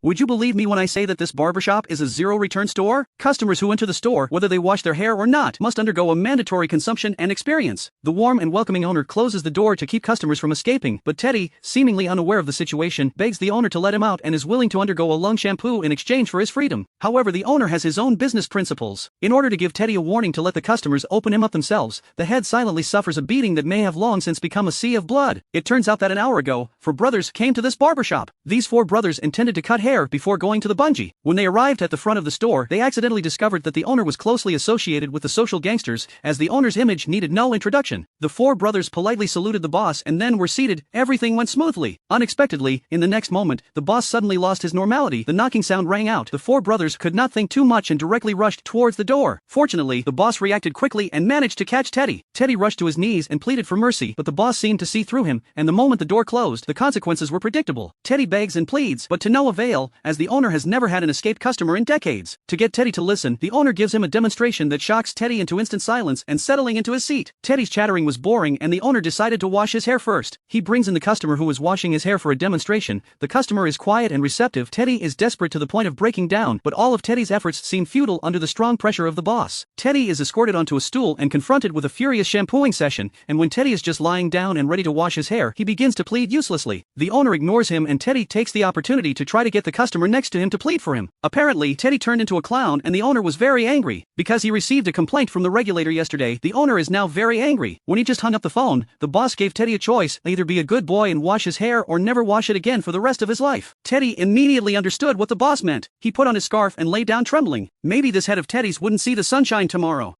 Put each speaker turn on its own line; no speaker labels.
Would you believe me when I say that this barbershop is a zero-return store? Customers who enter the store, whether they wash their hair or not, must undergo a mandatory consumption and experience. The warm and welcoming owner closes the door to keep customers from escaping, but Teddy, seemingly unaware of the situation, begs the owner to let him out and is willing to undergo a lung shampoo in exchange for his freedom. However, the owner has his own business principles. In order to give Teddy a warning to let the customers open him up themselves, the head silently suffers a beating that may have long since become a sea of blood. It turns out that an hour ago, 4 brothers came to this barbershop. These 4 brothers intended to cut hair before going to the bungee. When they arrived at the front of the store, they accidentally discovered that the owner was closely associated with the social gangsters, as the owner's image needed no introduction. The 4 brothers politely saluted the boss and then were seated. Everything went smoothly. Unexpectedly, in the next moment, the boss suddenly lost his normality. The knocking sound rang out. The 4 brothers could not think too much and directly rushed towards the door. Fortunately, the boss reacted quickly and managed to catch Teddy. Teddy rushed to his knees and pleaded for mercy, but the boss seemed to see through him, and the moment the door closed, the consequences were predictable. Teddy begs and pleads, but to no avail, as the owner has never had an escaped customer in decades. To get Teddy to listen, the owner gives him a demonstration that shocks Teddy into instant silence and settling into his seat. Teddy's chattering was boring and the owner decided to wash his hair first. He brings in the customer who is washing his hair for a demonstration. The customer is quiet and receptive. Teddy is desperate to the point of breaking down, but all of Teddy's efforts seem futile under the strong pressure of the boss. Teddy is escorted onto a stool and confronted with a furious shampooing session, and when Teddy is just lying down and ready to wash his hair, he begins to plead uselessly. The owner ignores him and Teddy takes the opportunity to try to get the customer next to him to plead for him. Apparently, Teddy turned into a clown and the owner was very angry. Because he received a complaint from the regulator yesterday, the owner is now very angry. When he just hung up the phone, the boss gave Teddy a choice: either be a good boy and wash his hair or never wash it again for the rest of his life. Teddy immediately understood what the boss meant. He put on his scarf and lay down trembling. Maybe this head of Teddy's wouldn't see the sunshine tomorrow.